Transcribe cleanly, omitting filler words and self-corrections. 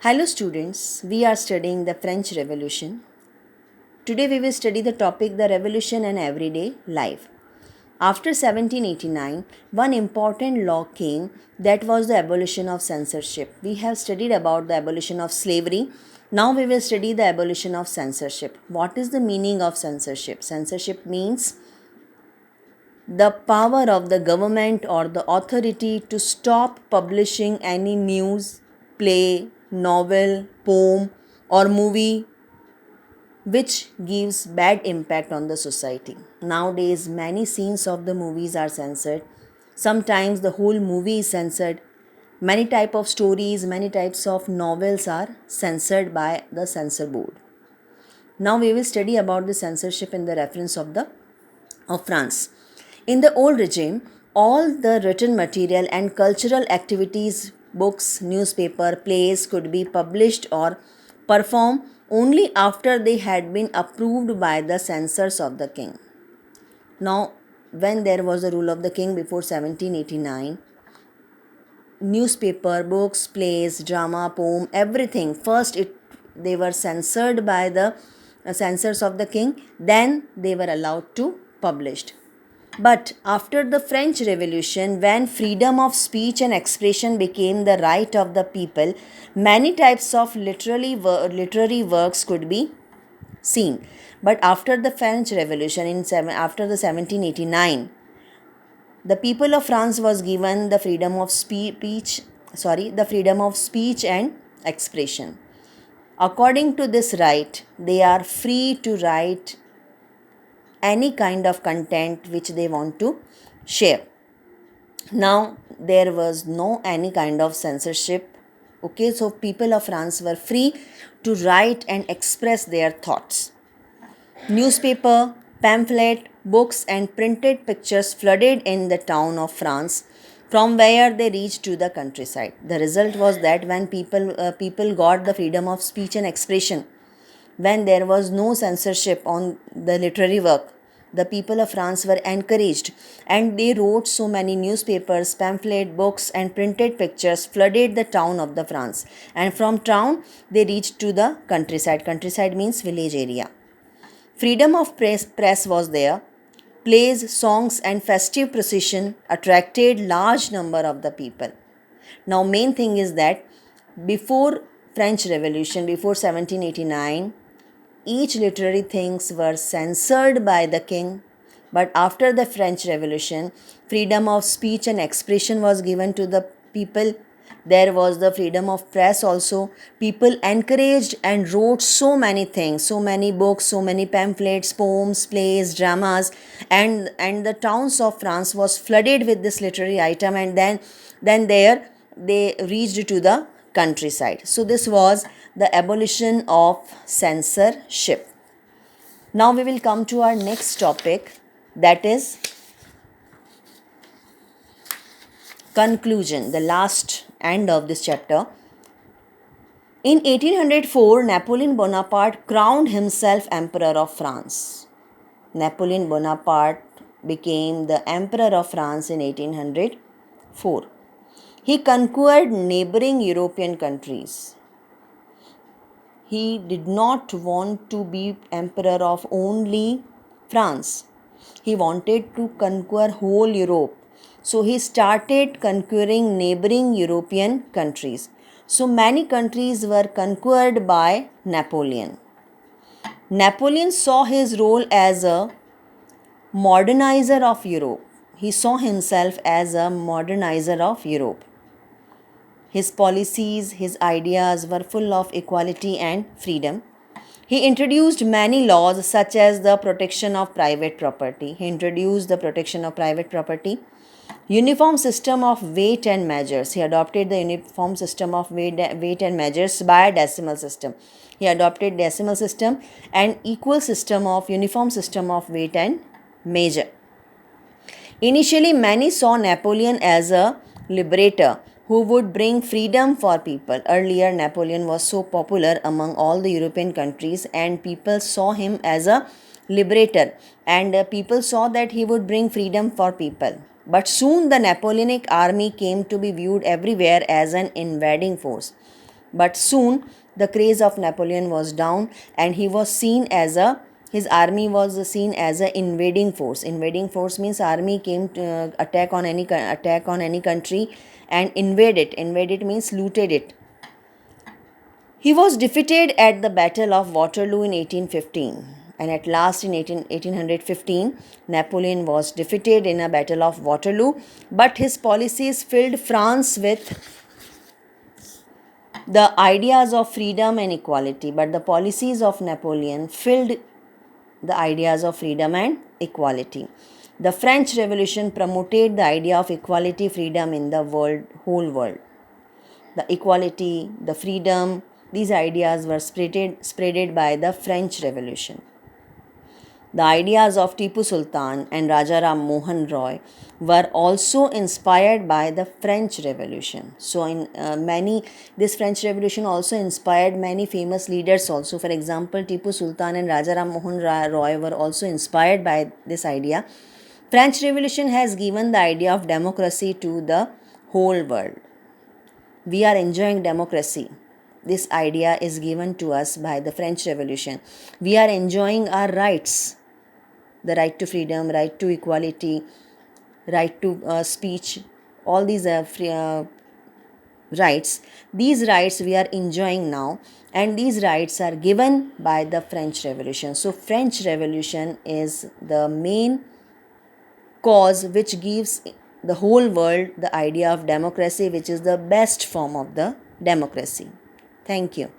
Hello students, we are studying the French Revolution. Today we will study the topic the revolution and everyday life. After 1789, one important law came that was the abolition of censorship. We have studied about the abolition of slavery. Now we will study the abolition of censorship. What is the meaning of censorship? Censorship means the power of the government or the authority to stop publishing any news, play, novel, poem, or movie which gives bad impact on the society. Nowadays, many scenes of the movies are censored. Sometimes the whole movie is censored. Many type of stories, many types of novels are censored by the censor board. Now we will study about the censorship in the reference of France. In the old regime, all the written material and cultural activities, books, newspaper, plays could be published or performed only after they had been approved by the censors of the king. Now, when there was a rule of the king before 1789, newspaper, books, plays, drama, poem, everything, first they were censored by the censors of the king, then they were allowed to published. But after the French Revolution, when freedom of speech and expression became the right of the people, many types of literary works could be seen. But after the French Revolution, after the 1789, the people of France was given the freedom of the freedom of speech and expression. According to this right, they are free to write any kind of content which they want to share. Now there was no any kind of censorship. Okay, so people of France were free to write and express their thoughts. Newspaper, pamphlet, books and printed pictures flooded in the town of France from where they reached to the countryside. The result was that when people got the freedom of speech and expression, when there was no censorship on the literary work, the people of France were encouraged and they wrote so many newspapers, pamphlet, books and printed pictures flooded the town of the France. And from town they reached to the countryside. Countryside means village area. Freedom of press was there. Plays, songs and festive procession attracted large number of the people. Now main thing is that before French Revolution, before 1789, each literary things were censored by the king, but after the French Revolution, freedom of speech and expression was given to the people. There was the freedom of press also. People encouraged and wrote so many things, so many books, so many pamphlets, poems, plays, dramas, and the towns of France was flooded with this literary item, and then there they reached to the countryside. So this was the abolition of censorship. Now we will come to our next topic, that is conclusion, the last end of this chapter. In 1804, Napoleon Bonaparte crowned himself Emperor of France. Napoleon Bonaparte became the Emperor of France in 1804. He conquered neighboring European countries. He did not want to be emperor of only France. He wanted to conquer whole Europe. So he started conquering neighboring European countries. So many countries were conquered by Napoleon. Napoleon saw his role as a modernizer of Europe. He saw himself as a modernizer of Europe. His policies, his ideas were full of equality and freedom. He introduced many laws such as the protection of private property. He introduced the protection of private property. Uniform system of weight and measures. He adopted the uniform system of weight and measures by decimal system. He adopted decimal system and equal system of uniform system of weight and measure. Initially, many saw Napoleon as a liberator who would bring freedom for people. Earlier, Napoleon was so popular among all the European countries, and people saw him as a liberator, and people saw that he would bring freedom for people. But soon the Napoleonic army came to be viewed everywhere as an invading force. But soon the craze of Napoleon was down, and his army was seen as a invading force. Invading force means army came to attack on any country and invade it. Invade it means looted it. He was defeated at the Battle of Waterloo in 1815, and at last in 1815, Napoleon was defeated in a Battle of Waterloo, but his policies filled France with the ideas of freedom and equality. But the policies of Napoleon filled the ideas of freedom and equality. The French Revolution promoted the idea of equality, freedom in the whole world. The equality, the freedom, these ideas were spreaded by the French Revolution. The ideas of Tipu Sultan and Raja Ram Mohan Roy were also inspired by the French Revolution. So, this French Revolution also inspired many famous leaders. Also, for example, Tipu Sultan and Raja Ram Mohan Roy were also inspired by this idea. French Revolution has given the idea of democracy to the whole world. We are enjoying democracy. This idea is given to us by the French Revolution. We are enjoying our rights, the right to freedom, right to equality, right to speech, all these rights. These rights we are enjoying now, and these rights are given by the French Revolution. So French Revolution is the main cause which gives the whole world the idea of democracy, which is the best form of the democracy. Thank you.